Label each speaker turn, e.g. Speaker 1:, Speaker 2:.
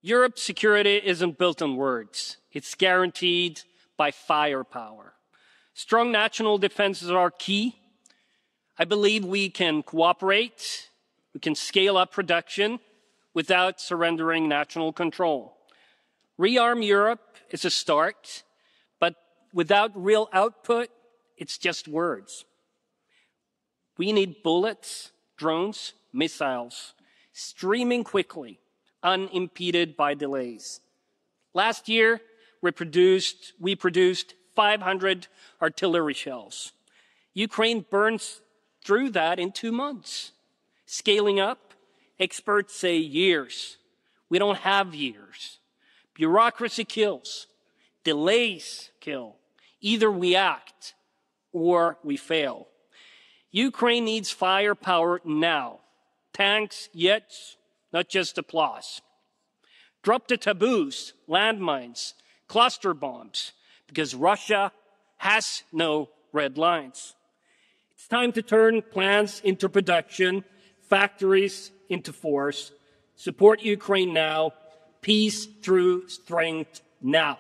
Speaker 1: Europe's security isn't built on words. It's guaranteed by firepower. Strong national defenses are key. I believe we can cooperate, we can scale up production without surrendering national control. Rearm Europe is a start, but without real output, it's just words. We need bullets, drones, missiles, streaming quickly, unimpeded by delays. Last year, we produced 500 artillery shells. Ukraine burns through that in 2 months. Scaling up, experts say years. We don't have years. Bureaucracy kills. Delays kill. Either we act or we fail. Ukraine needs firepower now. Tanks, jets, not just applause. Drop the taboos, landmines, cluster bombs, because Russia has no red lines. It's time to turn plans into production, factories into force. Support Ukraine now. Peace through strength now.